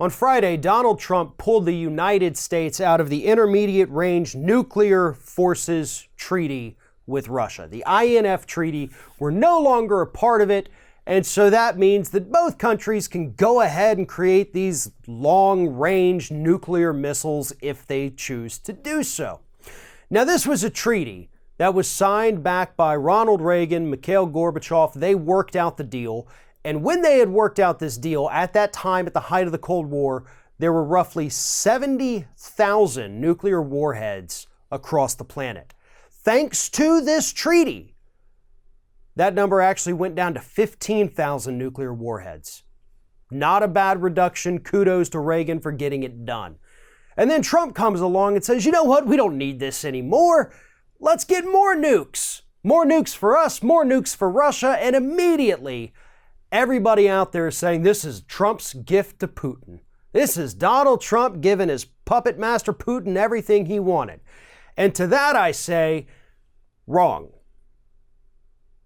On Friday, Donald Trump pulled the United States out of the Intermediate Range Nuclear Forces Treaty with Russia. The INF Treaty, we're no longer a part of it, and so that means that both countries can go ahead and create these long-range nuclear missiles if they choose to do so. Now, this was a treaty that was signed back by Ronald Reagan, Mikhail Gorbachev. They worked out the deal. And when they had worked out this deal, at that time, at the height of the Cold War, there were roughly 70,000 nuclear warheads across the planet. Thanks to this treaty, that number actually went down to 15,000 nuclear warheads. Not a bad reduction. Kudos to Reagan for getting it done. And then Trump comes along and says, you know what? We don't need this anymore. Let's get more nukes. More nukes for us, more nukes for Russia, and immediately everybody out there is saying this is Trump's gift to Putin. This is Donald Trump giving his puppet master Putin everything he wanted. And to that I say, wrong.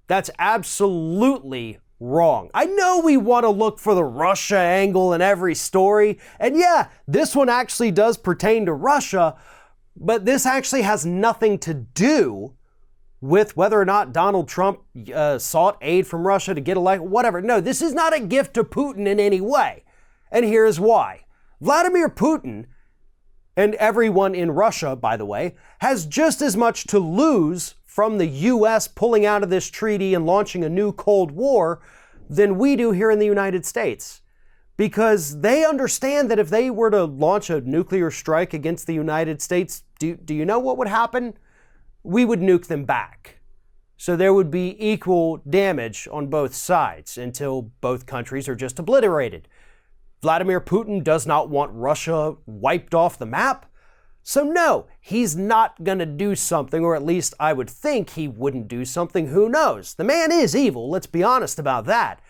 That's absolutely wrong. I know we want to look for the Russia angle in every story. And yeah, this one actually does pertain to Russia, but this actually has nothing to do with whether or not Donald Trump sought aid from Russia to get elected, whatever. No, this is not a gift to Putin in any way. And here's why. Vladimir Putin, and everyone in Russia, by the way, has just as much to lose from the U.S. pulling out of this treaty and launching a new Cold War than we do here in the United States. Because they understand that if they were to launch a nuclear strike against the United States, do you know what would happen? We would nuke them back. So there would be equal damage on both sides until both countries are just obliterated. Vladimir Putin does not want Russia wiped off the map. So no, he's not going to do something, or at least I would think he wouldn't do something. Who knows? The man is evil, let's be honest about that.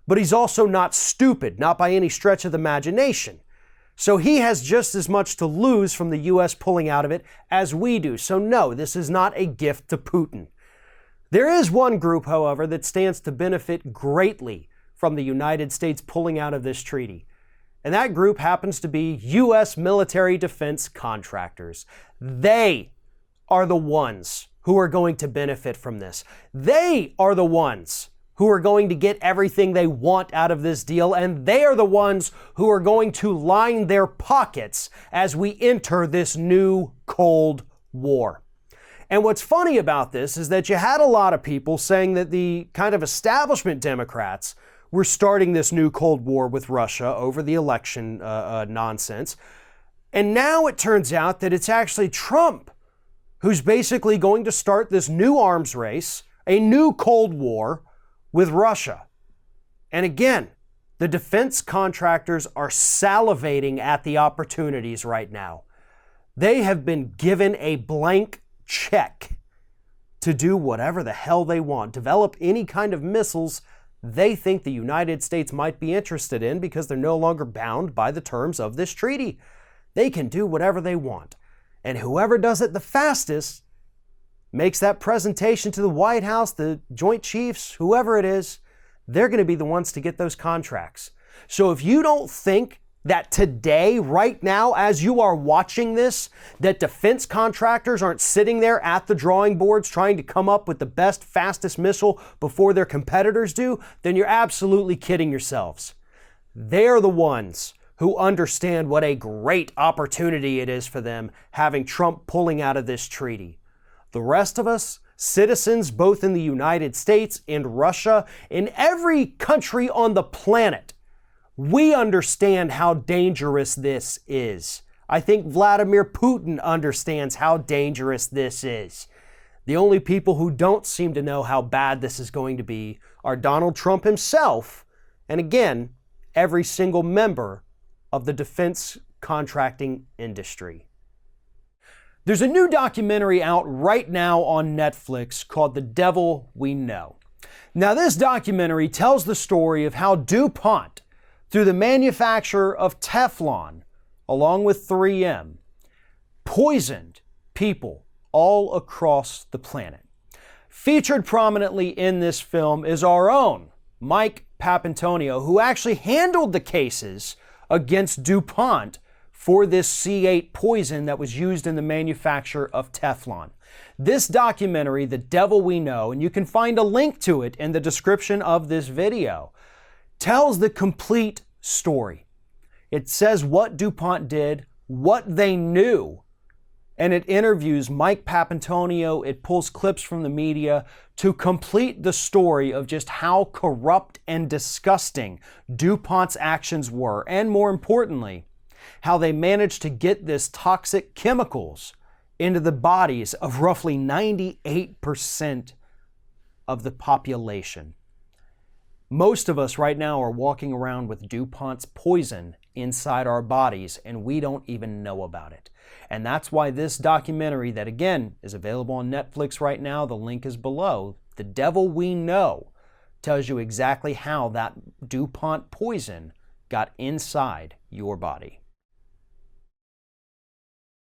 But he's also not stupid, not by any stretch of the imagination. So he has just as much to lose from the U.S. pulling out of it as we do. So no, this is not a gift to Putin. There is one group, however, that stands to benefit greatly from the United States pulling out of this treaty. And that group happens to be U.S. military defense contractors. They are the ones who are going to benefit from this. They are the ones who are going to get everything they want out of this deal, and they are the ones who are going to line their pockets as we enter this new Cold War. And what's funny about this is that you had a lot of people saying that the kind of establishment Democrats were starting this new Cold War with Russia over the election nonsense. And now it turns out that it's actually Trump who's basically going to start this new arms race, a new Cold War with Russia. And again, the defense contractors are salivating at the opportunities right now. They have been given a blank check to do whatever the hell they want, develop any kind of missiles they think the United States might be interested in because they're no longer bound by the terms of this treaty. They can do whatever they want. And whoever does it the fastest makes that presentation to the White House, the Joint Chiefs, whoever it is, they're going to be the ones to get those contracts. So if you don't think that today, right now, as you are watching this, that defense contractors aren't sitting there at the drawing boards trying to come up with the best, fastest missile before their competitors do, then you're absolutely kidding yourselves. They're the ones who understand what a great opportunity it is for them having Trump pulling out of this treaty. The rest of us, citizens both in the United States and Russia, in every country on the planet, we understand how dangerous this is. I think Vladimir Putin understands how dangerous this is. The only people who don't seem to know how bad this is going to be are Donald Trump himself, and again, every single member of the defense contracting industry. There's a new documentary out right now on Netflix called The Devil We Know. Now, this documentary tells the story of how DuPont, through the manufacture of Teflon, along with 3M, poisoned people all across the planet. Featured prominently in this film is our own Mike Papantonio, who actually handled the cases against DuPont for this C8 poison that was used in the manufacture of Teflon. This documentary, The Devil We Know, and you can find a link to it in the description of this video, tells the complete story. It says what DuPont did, what they knew, and it interviews Mike Papantonio. It pulls clips from the media to complete the story of just how corrupt and disgusting DuPont's actions were, and more importantly, how they managed to get this toxic chemicals into the bodies of roughly 98% of the population. Most of us right now are walking around with DuPont's poison inside our bodies, and we don't even know about it. And that's why this documentary, that again is available on Netflix right now, the link is below, The Devil We Know, tells you exactly how that DuPont poison got inside your body.